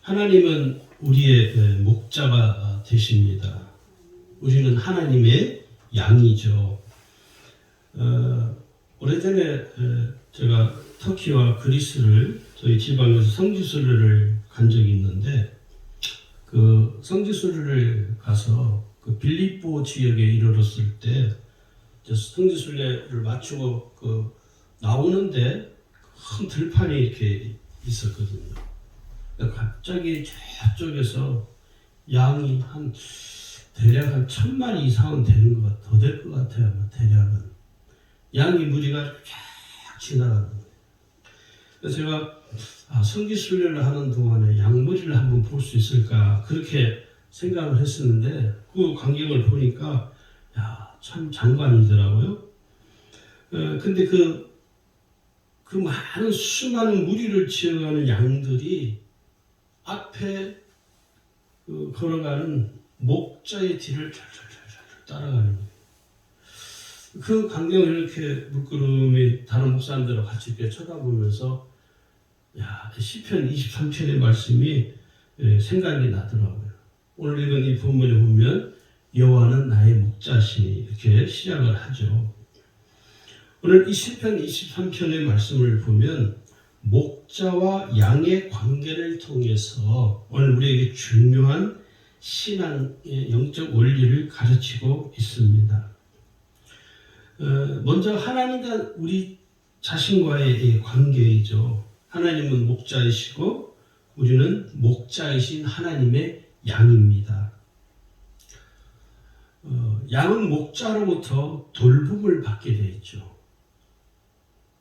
하나님은 우리의 목자가 되십니다. 우리는 하나님의 양이죠. 오래전에 제가 터키와 그리스를 저희 지방에서 성지순례를 간 적이 있는데, 그 성지순례를 가서 그 빌립보 지역에 이르렀을 때 성지순례를 마치고 나오는데 큰 들판이 이렇게 있었거든요. 갑자기 저쪽에서 양이 대략 한 1000마리 이상은 되는 것 같아요. 더 될 것 같아요. 아마 대략은. 양이 무리가 쫙 지나가는 거예요. 그래서 제가 성지순례를 하는 동안에 양무리를 한번 볼 수 있을까 그렇게 생각을 했었는데, 그 광경을 보니까 참 장관이더라고요. 근데 그 많은 수많은 무리를 지어가는 양들이 앞에 걸어가는 목자의 뒤를 쫄쫄쫄쫄 따라가는 거예요. 그 광경을 이렇게 물끄러미 다른 목사님들과 같이 이렇게 쳐다보면서 시편 23편의 말씀이 생각이 나더라고요. 오늘 읽은 이 본문에 보면 여호와는 나의 목자시니 이렇게 시작을 하죠. 오늘 이 시편 23편의 말씀을 보면 목자와 양의 관계를 통해서 오늘 우리에게 중요한 신앙의 영적 원리를 가르치고 있습니다. 먼저 하나님과 우리 자신과의 관계이죠. 하나님은 목자이시고 우리는 목자이신 하나님의 양입니다. 양은 목자로부터 돌봄을 받게 되어 있죠.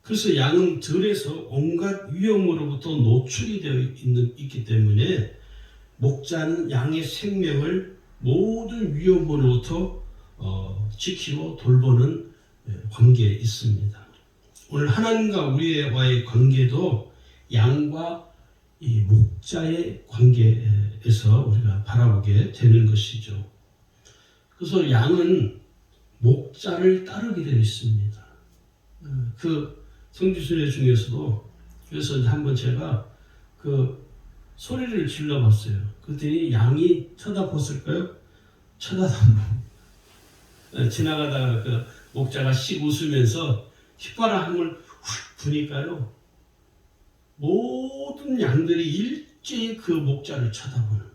그래서 양은 들에서 온갖 위험으로부터 노출이 되어 있기 때문에 목자는 양의 생명을 모든 위험으로부터 지키고 돌보는 관계에 있습니다. 오늘 하나님과 우리와의 관계도 양과 이 목자의 관계에서 우리가 바라보게 되는 것이죠. 그래서 양은 목자를 따르게 되어 있습니다. 성지순례 중에서도 그래서 한번 제가 소리를 질러봤어요. 그랬더니 양이 쳐다봤을까요? 쳐다도 안 보고 지나가다가 목자가 씩 웃으면서 휘파람을 훅 부니까요, 모든 양들이 일제히 그 목자를 쳐다보는 거예요.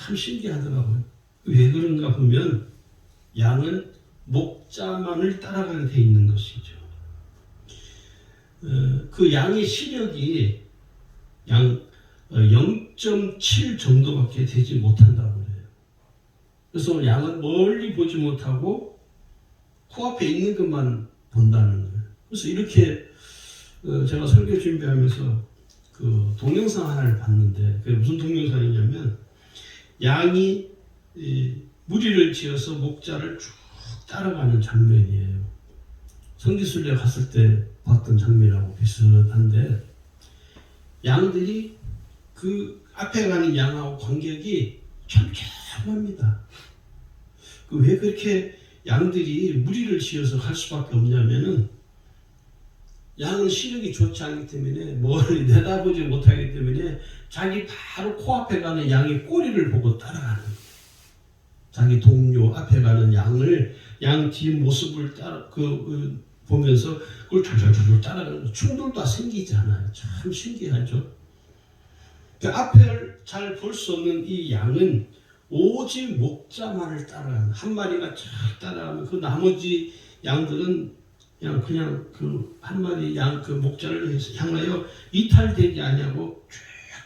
참 신기하더라고요. 왜 그런가 보면 양은 목자만을 따라가게 돼 있는 것이죠. 그 양의 시력이 양 0.7 정도밖에 되지 못한다고 그래요. 그래서 양은 멀리 보지 못하고 코앞에 있는 것만 본다는 거예요. 그래서 이렇게 제가 설교 준비하면서 동영상 하나를 봤는데, 그게 무슨 동영상이냐면 양이 무리를 지어서 목자를 쭉 따라가는 장면이에요. 성지순례 갔을 때 봤던 장면하고 비슷한데, 양들이 그 앞에 가는 양하고 간격이 촘촘합니다. 왜 그렇게 양들이 무리를 지어서 갈 수밖에 없냐면은, 양은 시력이 좋지 않기 때문에 멀리 내다보지 못하기 때문에 자기 바로 코앞에 가는 양의 꼬리를 보고 따라가는 거예요. 자기 동료 앞에 가는 양을 양 뒤 모습을 보면서 그걸 졸졸졸 따라가는 거예요. 충돌도 다 생기지 않아요. 참 신기하죠. 앞을 잘 볼 수 없는 이 양은 오직 목자만을 따라가는, 한 마리가 쫙 따라가면 그 나머지 양들은 그냥 그 한 마리 양 목자를 향하여 이탈되지 않냐고 쭉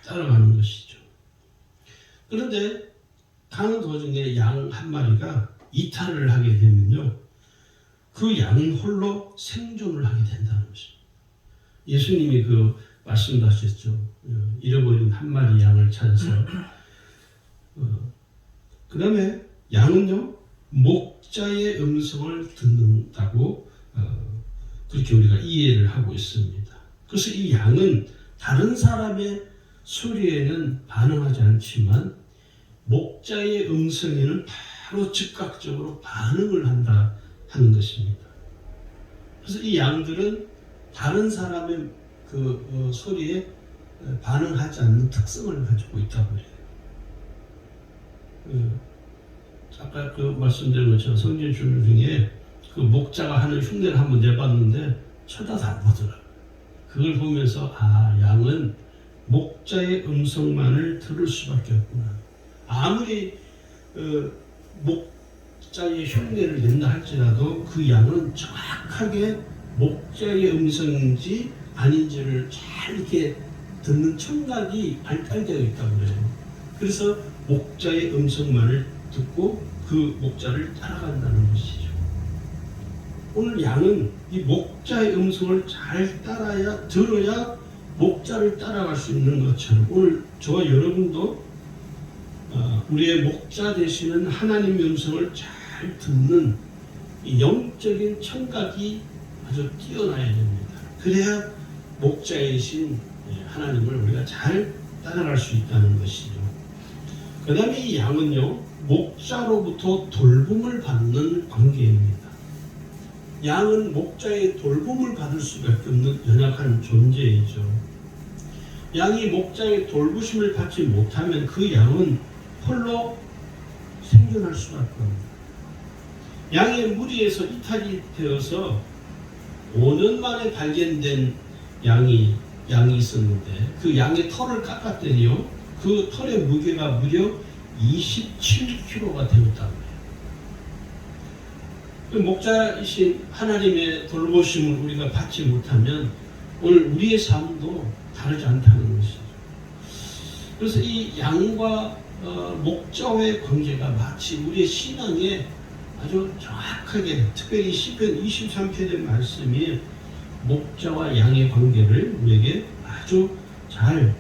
따라가는 것이죠. 그런데 가는 도중에 양 한 마리가 이탈을 하게 되면요, 그 양은 홀로 생존을 하게 된다는 것입니다. 예수님이 말씀도 하셨죠. 잃어버린 한 마리 양을 찾아서. 그 다음에 양은요, 목자의 음성을 듣는다고 그렇게 우리가 이해를 하고 있습니다. 그래서 이 양은 다른 사람의 소리에는 반응하지 않지만 목자의 음성에는 바로 즉각적으로 반응을 한다 하는 것입니다. 그래서 이 양들은 다른 사람의 소리에 반응하지 않는 특성을 가지고 있다고 해요. 아까 그 말씀드린 것처럼 성경 줄 중에 그 목자가 하는 흉내를 한번 내봤는데 쳐다도 안 보더라고요. 그걸 보면서 양은 목자의 음성만을 들을 수밖에 없구나. 아무리 목자의 흉내를 낸다 할지라도 그 양은 정확하게 목자의 음성인지 아닌지를 잘 이렇게 듣는 청각이 발달되어 있다고 그래요. 그래서 목자의 음성만을 듣고 그 목자를 따라간다는 것이죠. 오늘 양은 이 목자의 음성을 잘 들어야 목자를 따라갈 수 있는 것처럼 오늘 저와 여러분도 우리의 목자 되시는 하나님의 음성을 잘 듣는 이 영적인 청각이 아주 뛰어나야 됩니다. 그래야 목자이신 하나님을 우리가 잘 따라갈 수 있다는 것이죠. 그 다음에 이 양은요, 목자로부터 돌봄을 받는 관계입니다. 양은 목자의 돌봄을 받을 수밖에 없는 연약한 존재이죠. 양이 목자의 돌보심을 받지 못하면 그 양은 홀로 생존할 수밖에 없습니다. 양의 무리에서 이탈이 되어서 5년 만에 발견된 양이 있었는데 그 양의 털을 깎았더니요, 그 털의 무게가 무려 27kg가 되었다고 해요. 그 목자이신 하나님의 돌보심을 우리가 받지 못하면 오늘 우리의 삶도 다르지 않다는 것이죠. 그래서 이 양과 목자와의 관계가 마치 우리의 신앙에 아주 정확하게, 특별히 시편 23편의 말씀이 목자와 양의 관계를 우리에게 아주 잘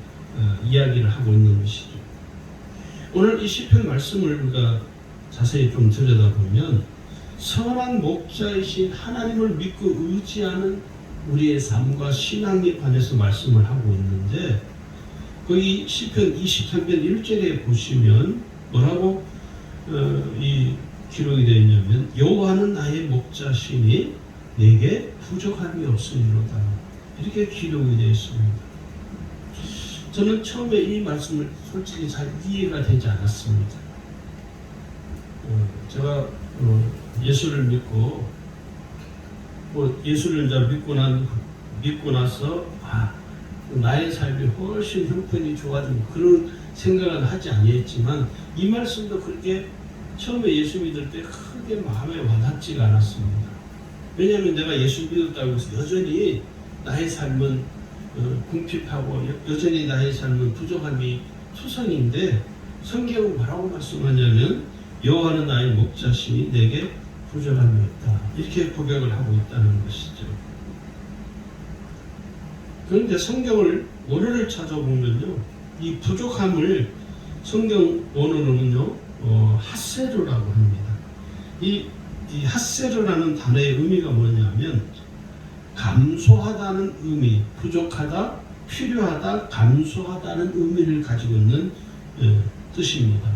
이야기를 하고 있는 것이죠. 오늘 이 시편 말씀을 우리가 자세히 좀 들여다보면 선한 목자이신 하나님을 믿고 의지하는 우리의 삶과 신앙에 관해서 말씀을 하고 있는데, 거기 시편 23편 1절에 보시면 뭐라고 이 기록이 되어 있냐면, 여호와는 나의 목자시니 내게 부족함이 없으리로다, 이렇게 기록이 되어 있습니다. 저는 처음에 이 말씀을 솔직히 잘 이해가 되지 않았습니다. 제가 예수를 믿고 예수를 이제 믿고 나서 나의 삶이 훨씬 형편이 좋아지고 그런 생각은 하지 아니했지만, 이 말씀도 그렇게 처음에 예수 믿을 때 크게 마음에 와닿지가 않았습니다. 왜냐하면 내가 예수 믿었다고 해서 여전히 나의 삶은 궁핍하고 여전히 나의 삶은 부족함이 투성인데, 성경은 뭐라고 말씀하냐면 여호와는 나의 목자시니 내게 부족함이 없다, 이렇게 고백을 하고 있다는 것이죠. 그런데 성경을 원어를 찾아보면요, 이 부족함을 성경 원어로는요 핫세르라고 합니다. 이 핫세르라는 단어의 의미가 뭐냐면 감소하다는 의미, 부족하다, 필요하다, 감소하다는 의미를 가지고 있는 뜻입니다.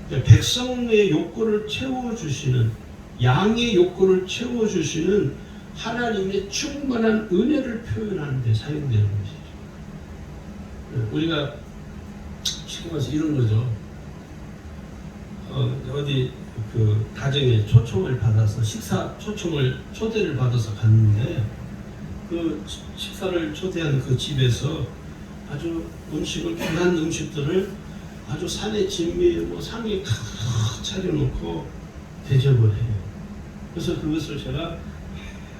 백성의 욕구를 채워주시는, 양의 욕구를 채워주시는 하나님의 충만한 은혜를 표현하는 데 사용되는 것이죠. 우리가 지금 와서 이런 거죠. 어디 그 가정에 초청을 받아서 초대를 받아서 갔는데, 그 식사를 초대한 그 집에서 아주 귀한 음식들을 아주 산의 진미에 상에 탁 차려놓고 대접을 해요. 그래서 그것을 제가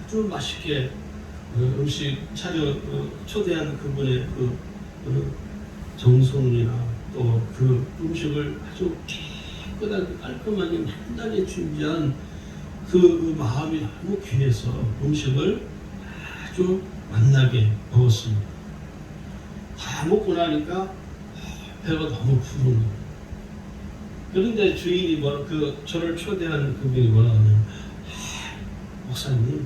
아주 맛있게 음식 초대한 그분의 그 정성이나 또 그 음식을 아주 깨끗하게 깔끔하게 단단히 준비한 그 마음이 너무 귀해서 음식을 아주 맛나게 먹었습니다. 다 먹고 나니까 배가 너무 부른 거예요. 그런데 주인이 저를 초대한 그분이 뭐라 하냐면, 목사님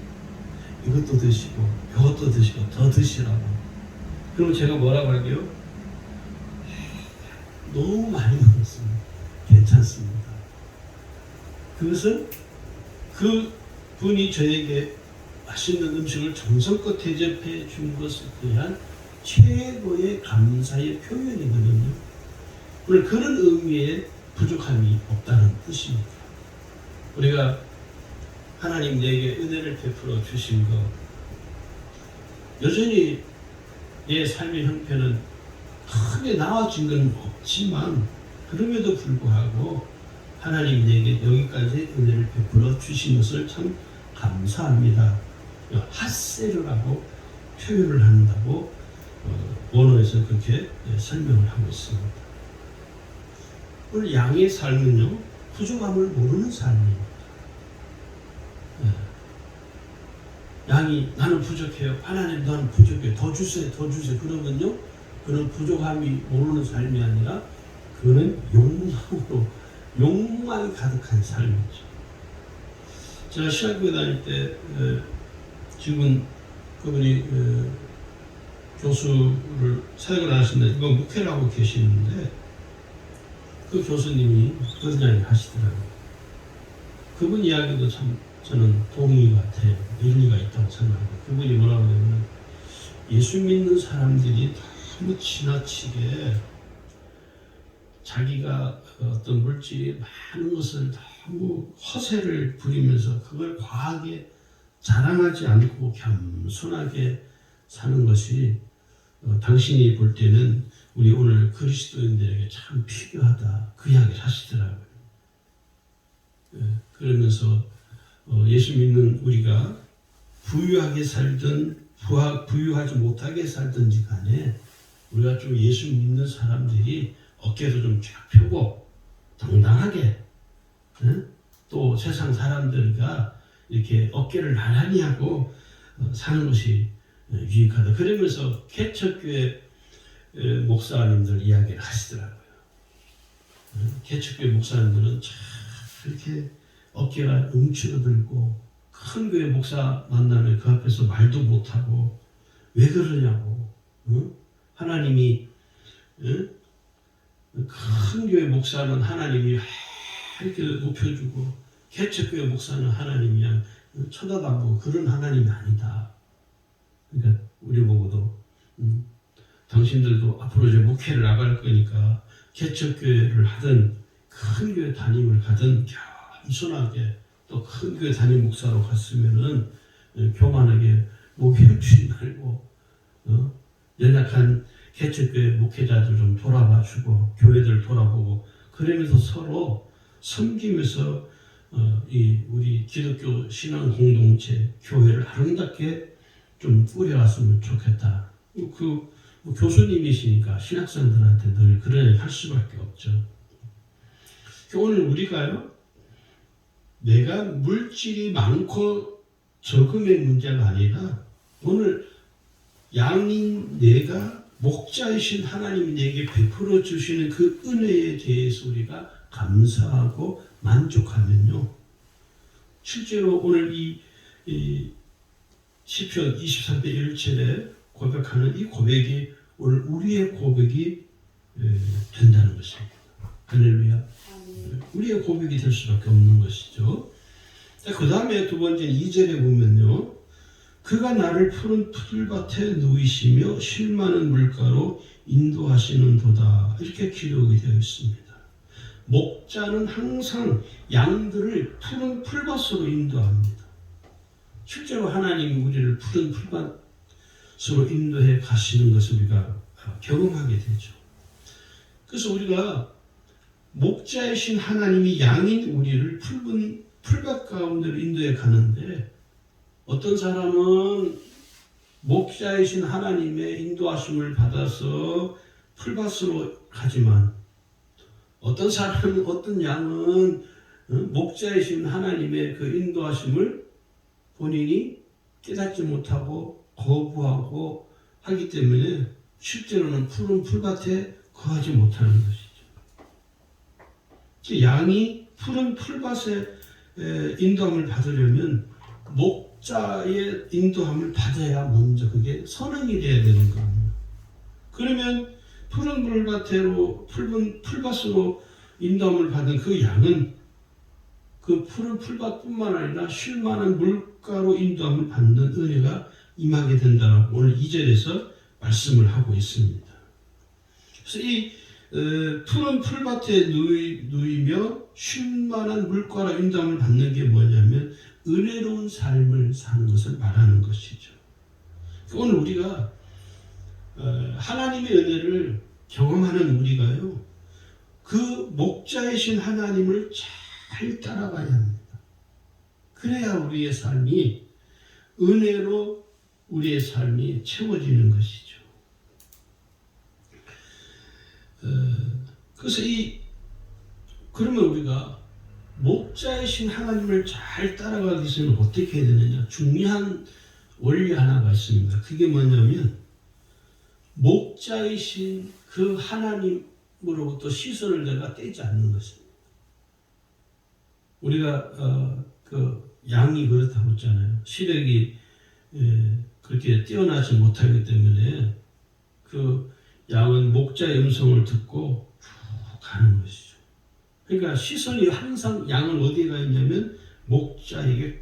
이것도 드시고 이것도 드시고 더 드시라고. 그러면 제가 뭐라고 할게요? 너무 많이 먹었습니다. 괜찮습니다. 그것은 그 분이 저에게 맛있는 음식을 정성껏 대접해 준 것에 대한 최고의 감사의 표현이거든요. 오늘 그런 의미의 부족함이 없다는 뜻입니다. 우리가 하나님 내게 은혜를 베풀어 주신 것, 여전히 내 삶의 형편은 크게 나아진 건 없지만 그럼에도 불구하고 하나님 내게 여기까지 은혜를 베풀어 주신 것을 참 감사합니다. 핫세를 하고 표현을 한다고 원어에서 그렇게 설명을 하고 있습니다. 오늘 양의 삶은요, 부족함을 모르는 삶입니다. 양이 나는 부족해요. 하나님 나는 부족해요. 더 주세요. 더 주세요. 그러면요, 그는 부족함이 모르는 삶이 아니라 그는 욕망이 가득한 삶이죠. 제가 신학교에 다닐 때 지금 그분이 교수를 사역을 하시는데 이건 목회라고 계시는데 그 교수님이 그런 이야기 하시더라고요. 그분 이야기도 참 저는 동의가 돼요. 일리가 있다고 생각합니다. 그분이 뭐라고 하냐면 예수 믿는 사람들이 너무 지나치게 자기가 어떤 물질이 많은 것을 너무 허세를 부리면서 그걸 과하게 자랑하지 않고 겸손하게 사는 것이 당신이 볼 때는 우리 오늘 그리스도인들에게 참 필요하다. 그 이야기를 하시더라고요. 그러면서 예수 믿는 우리가 부유하게 살든 부유하지 못하게 살든지 간에 우리가 좀 예수 믿는 사람들이 어깨도 좀 쫙 펴고 당당하게 또 세상 사람들과 이렇게 어깨를 나란히 하고 사는 것이 유익하다. 그러면서 개척교회 목사님들 이야기를 하시더라고요. 개척교회 목사님들은 참 그렇게 어깨가 움츠러들고 큰 교회 목사 만나면 그 앞에서 말도 못하고 왜 그러냐고. 하나님이 큰 교회 목사는 하나님이 이렇게 높여주고 개척교회 목사는 하나님이 그냥 쳐다도 안 보고 그런 하나님이 아니다. 그러니까 우리 보고도 당신들도 앞으로 이제 목회를 나갈 거니까 개척교회를 하든 큰 교회 담임을 가든 겸손하게 또 큰 교회 담임 목사로 갔으면은 교만하게 목회를 말고 연약한 개척교회 목회자들 좀 돌아봐주고 교회들 돌아보고 그러면서 서로 섬기면서 우리 기독교 신앙 공동체 교회를 아름답게 좀 꾸려왔으면 좋겠다. 교수님이시니까 신학생들한테 늘 그런 얘기 할 수밖에 없죠. 오늘 우리가요, 내가 물질이 많고 적음의 문제가 아니라 오늘 양인 내가 목자이신 하나님이 내게 베풀어 주시는 그 은혜에 대해서 우리가 감사하고 만족하면요, 실제로 오늘 이 시편 23편 1절에 고백하는 이 고백이 오늘 우리의 고백이 된다는 것입니다. 할렐루야. 우리의 고백이 될 수밖에 없는 것이죠. 그 다음에 두 번째 2절에 보면요, 그가 나를 푸른 풀밭에 누이시며 쉴 많은 물가로 인도하시는 도다. 이렇게 기록이 되어 있습니다. 목자는 항상 양들을 푸른 풀밭으로 인도합니다. 실제로 하나님이 우리를 푸른 풀밭으로 인도해 가시는 것을 우리가 경험하게 되죠. 그래서 우리가 목자이신 하나님이 양인 우리를 푸른 풀밭 가운데로 인도해 가는데 어떤 사람은 목자이신 하나님의 인도하심을 받아서 풀밭으로 가지만 어떤 사람은 어떤 양은 목자이신 하나님의 그 인도하심을 본인이 깨닫지 못하고 거부하고 하기 때문에 실제로는 푸른 풀밭에 거하지 못하는 것이죠. 양이 푸른 풀밭에 인도함을 받으려면 목자의 인도함을 받아야 먼저 그게 선행이 돼야 되는 겁니다. 그러면 푸른 풀밭으로 푸른 풀밭으로 인도함을 받은 그 양은 그 푸른 풀밭뿐만 아니라 쉴 만한 물가로 인도함을 받는 은혜가 임하게 된다고 오늘 2절에서 말씀을 하고 있습니다. 그래서 이 푸른 풀밭에 누이며 쉴만한 물가로 인도함을 받는 게 뭐냐면 은혜로운 삶을 사는 것을 말하는 것이죠. 오늘 우리가 하나님의 은혜를 경험하는 우리가요, 그 목자이신 하나님을 잘 따라가야 합니다. 그래야 우리의 삶이 은혜로 우리의 삶이 채워지는 것이죠. 그래서 그러면 우리가 목자이신 하나님을 잘 따라가기 위해서는 어떻게 해야 되느냐? 중요한 원리 하나가 있습니다. 그게 뭐냐면 목자이신 그 하나님으로부터 시선을 내가 떼지 않는 것입니다. 우리가 그 양이 그렇다고 했잖아요. 시력이 그렇게 뛰어나지 못하기 때문에 그 양은 목자의 음성을 듣고 쭉 가는 것이죠. 그러니까 시선이 항상 양은 어디에 가 있냐면 목자에게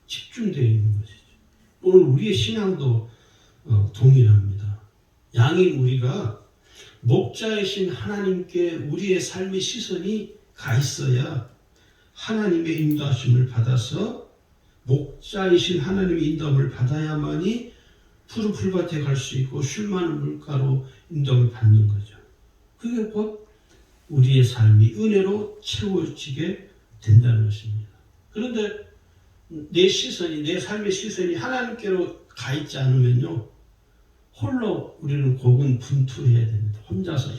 집중되어 있는 것이죠. 오늘 우리의 신앙도 동일합니다. 양인 우리가 목자이신 하나님께 우리의 삶의 시선이 가 있어야 하나님의 인도하심을 받아서 목자이신 하나님의 인도함을 받아야만이 푸른 풀밭에 갈 수 있고 쉴만한 물가로 인도함을 받는 거죠. 그게 곧 우리의 삶이 은혜로 채워지게 된다는 것입니다. 그런데 내 삶의 시선이 하나님께로 가 있지 않으면요, 홀로 우리는 고군분투해야 됩니다. 혼자서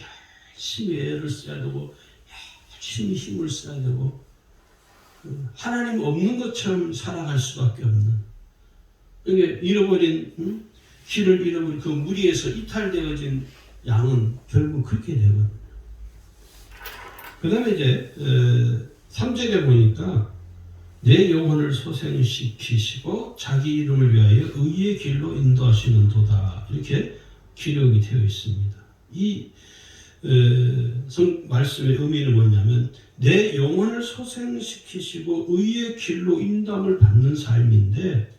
열심히 애를 써야 되고 열심히 힘을 써야 되고 하나님 없는 것처럼 살아갈 수밖에 없는, 이게 길을 잃어버린 그 무리에서 이탈되어진 양은 결국 그렇게 되거든요. 그 다음에 이제 3절에 보니까 내 영혼을 소생시키시고 자기 이름을 위하여 의의 길로 인도하시는도다, 이렇게 기록이 되어 있습니다. 이 말씀의 의미는 뭐냐면 내 영혼을 소생시키시고 의의 길로 인도함을 받는 삶인데,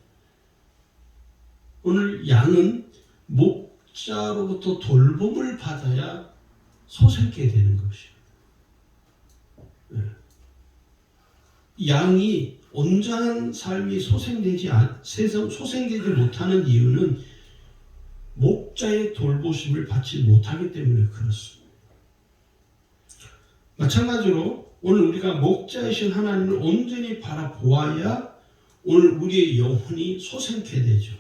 오늘 양은 목자로부터 돌봄을 받아야 소생케 되는 것입니다. 양이 온전한 삶이 소생되지 못하는 이유는 목자의 돌보심을 받지 못하기 때문에 그렇습니다. 마찬가지로 오늘 우리가 목자이신 하나님을 온전히 바라보아야 오늘 우리의 영혼이 소생케 되죠.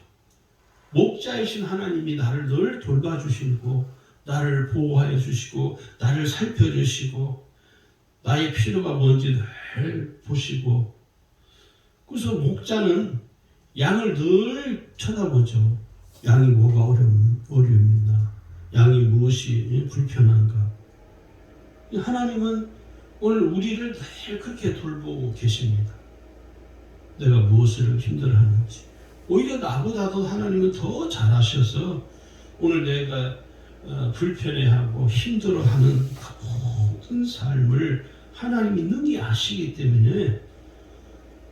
목자이신 하나님이 나를 늘 돌봐주시고 나를 보호하여 주시고 나를 살펴주시고 나의 필요가 뭔지 늘 보시고, 그래서 목자는 양을 늘 쳐다보죠. 양이 뭐가 어려움이나 양이 무엇이 불편한가. 하나님은 오늘 우리를 늘 그렇게 돌보고 계십니다. 내가 무엇을 힘들어하는지. 오히려 나보다도 하나님은 더 잘하셔서 오늘 내가 불편해하고 힘들어하는 그 모든 삶을 하나님이 능히 아시기 때문에,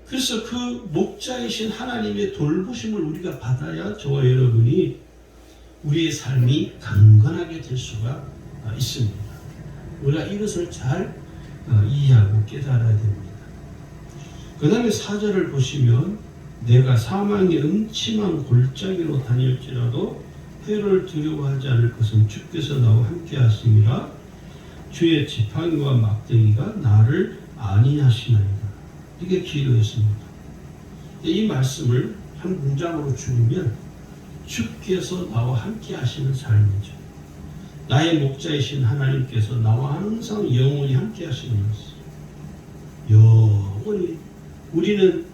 그래서 그 목자이신 하나님의 돌보심을 우리가 받아야 저와 여러분이 우리의 삶이 강건하게 될 수가 있습니다. 우리가 이것을 잘 이해하고 깨달아야 됩니다. 그 다음에 4절을 보시면 내가 사망의 음침한 골짜기로 다닐지라도 해를 두려워하지 않을 것은 주께서 나와 함께 하심이라. 주의 지팡이와 막대기가 나를 안위하시나이다. 이게 기도였습니다. 이 말씀을 한 문장으로 줄이면 주께서 나와 함께 하시는 삶이죠. 나의 목자이신 하나님께서 나와 항상 영원히 함께 하시는 것이죠. 영원히. 우리는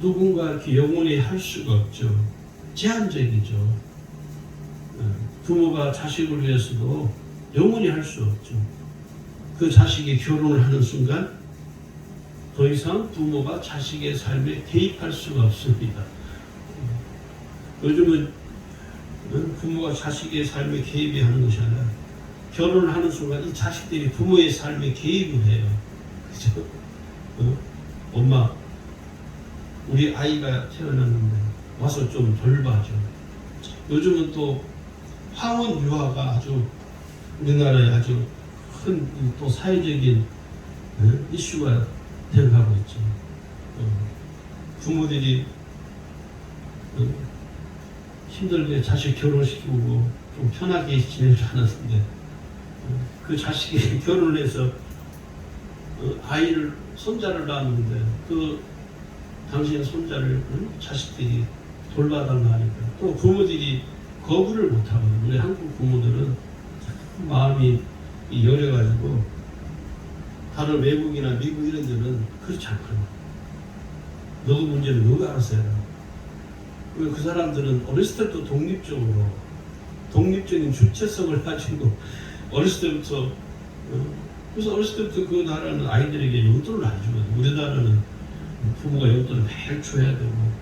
누군가 이렇게 영원히 할 수가 없죠. 제한적이죠. 부모가 자식을 위해서도 영원히 할 수 없죠. 그 자식이 결혼을 하는 순간 더 이상 부모가 자식의 삶에 개입할 수가 없습니다. 요즘은 부모가 자식의 삶에 개입이 하는 것이 아니라 결혼을 하는 순간 이 자식들이 부모의 삶에 개입을 해요. 그죠? 엄마, 우리 아이가 태어났는데 와서 좀 돌봐줘. 요즘은 또 황혼 유아가 아주 우리나라에 아주 큰 또 사회적인 이슈가 되어가고 있죠. 부모들이 힘들게 자식 결혼시키고 좀 편하게 지내지 않았는데 그 자식이 결혼을 해서 아이를 손자를 낳았는데 그 당신 손자를 자식들이 돌봐달라 하니까 또 부모들이 거부를 못하거든요. 우리 한국 부모들은 마음이 여려가지고 다른 외국이나 미국 이런 데는 그렇지 않거든요. 너 문제는 너가 알아서 해라. 그 사람들은 어렸을 때부터 독립적인 주체성을 가지고 어렸을 때부터 그래서 어렸을 때부터 그 나라는 아이들에게 용돈을 안 주거든요. 우리나라는 부모가 용돈을 매일 줘야 되고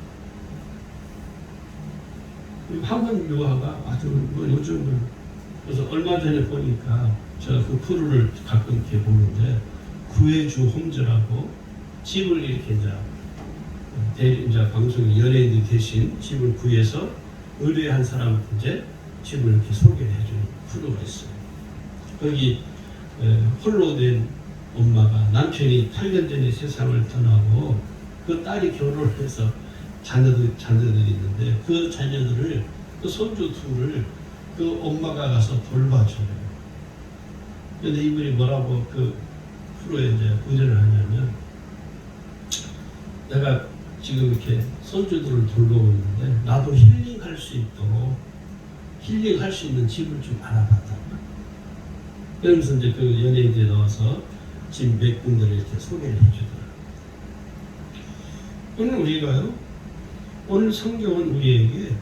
황혼 유아가 아주 요즘은 그래서 얼마 전에 보니까 제가 그 프로를 가끔 이렇게 보는데 구해주 홈즈라고 집을 이렇게 이제 방송에 연예인들이 대신 집을 구해서 의뢰한 사람한테 이제 집을 이렇게 소개를 해주는 프로가 있어요. 거기 홀로 된 엄마가 남편이 8년 전에 세상을 떠나고 그 딸이 결혼을 해서 자녀들이 있는데 그 자녀들을 그 손주 둘을 그 엄마가 가서 돌봐줘요. 그런데 이분이 뭐라고 그 프로에 이제 의뢰를 하냐면 내가 지금 이렇게 손주들을 돌보고 있는데 나도 힐링할 수 있도록 힐링할 수 있는 집을 좀 알아봤다. 그러면서 이제 그 연예인들이 나와서 집 몇 군데를 이렇게 소개를 해주더라. 오늘 성경은 우리에게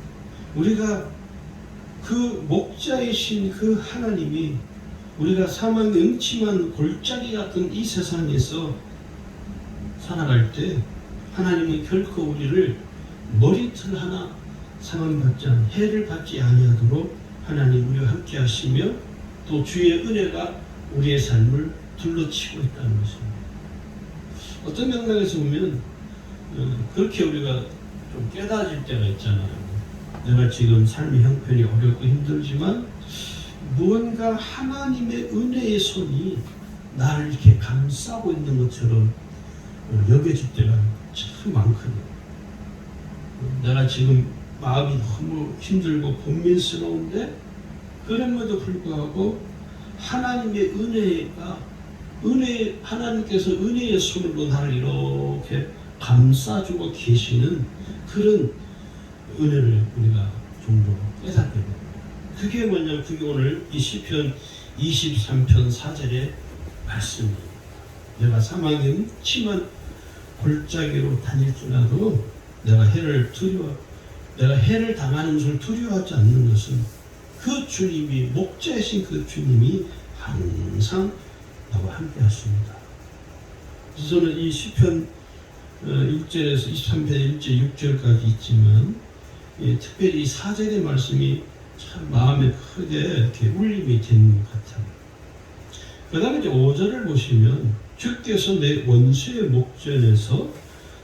우리가 그 목자이신 그 하나님이 우리가 사망의 음침한 골짜기 같은 이 세상에서 살아갈 때 하나님은 결코 우리를 머리털 하나 상함받지 않은 해를 받지 아니하도록 하나님 우리와 함께 하시며 또 주의 은혜가 우리의 삶을 둘러치고 있다는 것입니다. 어떤 맥락에서 보면 그렇게 우리가 좀 깨달아질 때가 있잖아요. 내가 지금 삶의 형편이 어렵고 힘들지만 무언가 하나님의 은혜의 손이 나를 이렇게 감싸고 있는 것처럼 여겨질 때가 참 많거든요. 내가 지금 마음이 너무 힘들고 고민스러운데 그럼에도 불구하고 하나님께서 은혜의 손으로 나를 이렇게 감싸주고 계시는 그런 은혜를 우리가 종종 깨닫게 됩니다. 그게 뭐냐? 그게 오늘 이 시편 23편 4절의 말씀입니다. 내가 사망의 음침한 골짜기로 다닐지라도 내가 해를 당하는 것을 두려워하지 않는 것은 그 주님이 목자이신 그 주님이 항상 나와 함께 하십니다. 그래서 저는 이 시편 1절에서 23편 1절 6절까지 있지만 특별히 이 4절의 말씀이 참 마음에 크게 이렇게 울림이 되는 것 같아요. 그 다음에 이제 5절을 보시면 주께서 내 원수의 목전에서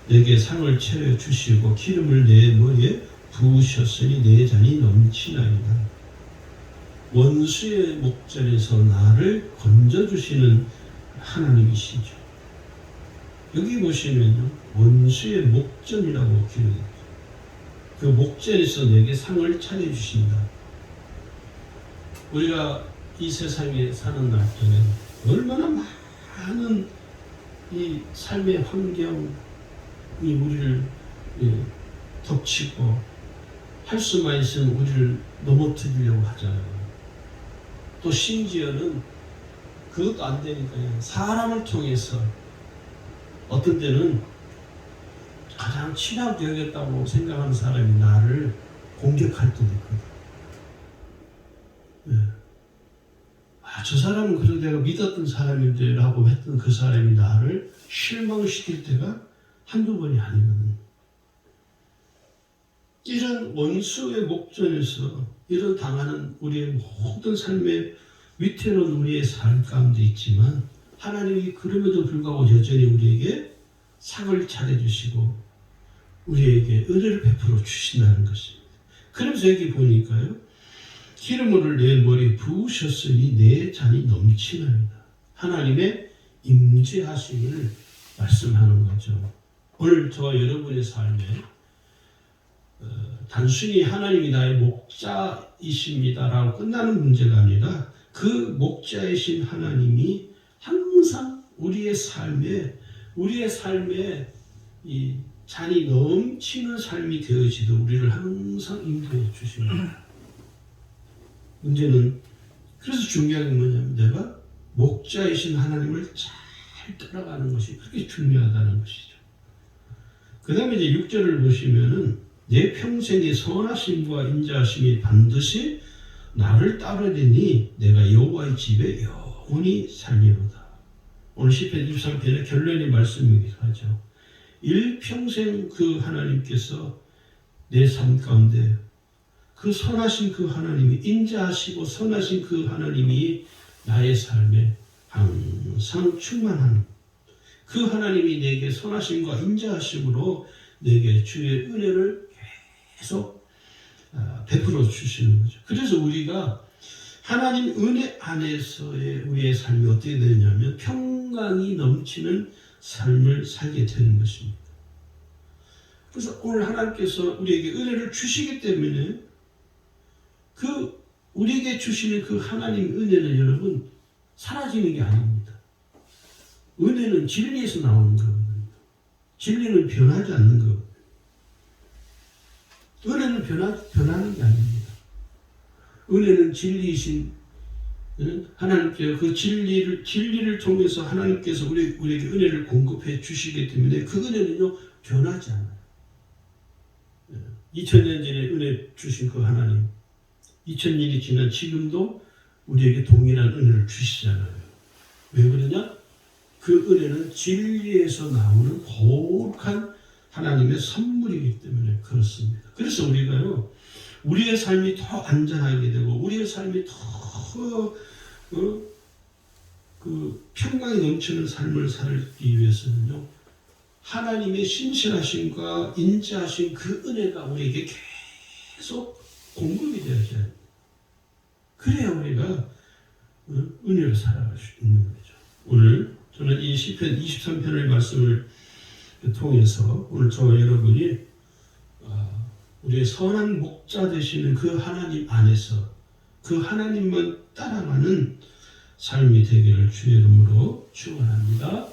내게 상을 차려주시고 기름을 내 머리에 부으셨으니 내 잔이 넘치나이다. 원수의 목전에서 나를 건져주시는 하나님이시죠. 여기 보시면요, 원수의 목전이라고 기록해요. 그 목전에서 내게 상을 차려주신다. 우리가 이 세상에 사는 날 때는 얼마나 많은 이 삶의 환경이 우리를 덮치고 할 수만 있으면 우리를 넘어뜨리려고 하잖아요. 또 심지어는 그것도 안 되니까요. 사람을 통해서 어떤 때는 가장 친하게 되겠다고 생각하는 사람이 나를 공격할 때도 있거든. 네. 저 사람은 그래도 내가 믿었던 사람인데 라고 했던 그 사람이 나를 실망시킬 때가 한두 번이 아니거든. 이런 원수의 목전에서 이런 당하는 우리의 모든 삶의 위태로운 우리의 삶 가운데 있지만 하나님이 그럼에도 불구하고 여전히 우리에게 상을 차려주시고 우리에게 은혜를 베풀어 주신다는 것입니다. 그러면서 여기 보니까요. 기름을 내 머리에 부으셨으니 내 잔이 넘치나이다. 하나님의 임재하심을 말씀하는 거죠. 오늘 저와 여러분의 삶에 단순히 하나님이 나의 목자이십니다라고 끝나는 문제가 아니라 그 목자이신 하나님이 항상 우리의 삶에 이 잔이 넘치는 삶이 되어지도록 우리를 항상 인도해 주십니다. 문제는 그래서 중요한 게 뭐냐면 내가 목자이신 하나님을 잘 따라가는 것이 그렇게 중요하다는 것이죠. 그 다음에 이제 6절을 보시면은 내 평생의 선하심과 인자하심이 반드시 나를 따르리니 내가 여호와의 집에 영원히 살리로다. 오늘 시편 23편의 결론의 말씀이기도 하죠. 일평생 그 하나님께서 내 삶 가운데 그 선하신 그 하나님이 인자하시고 선하신 그 하나님이 나의 삶에 항상 충만한 그 하나님이 내게 선하심과 인자하심으로 내게 주의 은혜를 계속 베풀어 주시는 거죠. 그래서 우리가 하나님 은혜 안에서의 우리의 삶이 어떻게 되냐면 평강이 넘치는 삶을 살게 되는 것입니다. 그래서 오늘 하나님께서 우리에게 은혜를 주시기 때문에 그 우리에게 주시는 그 하나님 은혜는 여러분 사라지는 게 아닙니다. 은혜는 진리에서 나오는 거거든요. 진리는 변하지 않는 거거든요. 은혜는 변하는 게 아닙니다. 은혜는 진리이신 하나님께서 그 진리를 통해서 하나님께서 우리에게 은혜를 공급해 주시기 때문에 그 은혜는요 변하지 않아요. 2000년 전에 은혜 주신 그 하나님 2000년이 지난 지금도 우리에게 동일한 은혜를 주시잖아요. 왜 그러냐? 그 은혜는 진리에서 나오는 거룩한 하나님의 선물이기 때문에 그렇습니다. 그래서 우리가요, 우리의 삶이 더 안전하게 되고, 우리의 삶이 더, 평강이 넘치는 삶을 살기 위해서는요, 하나님의 신실하심과 인자하신 그 은혜가 우리에게 계속 공급이 되어야 합니다. 그래야 우리가 은혜로 살아갈 수 있는 거죠. 오늘 저는 이 시편 23편의 말씀을 통해서 오늘 저와 여러분이 우리의 선한 목자 되시는 그 하나님 안에서 그 하나님만 따라가는 삶이 되기를 주의 이름으로 축원합니다.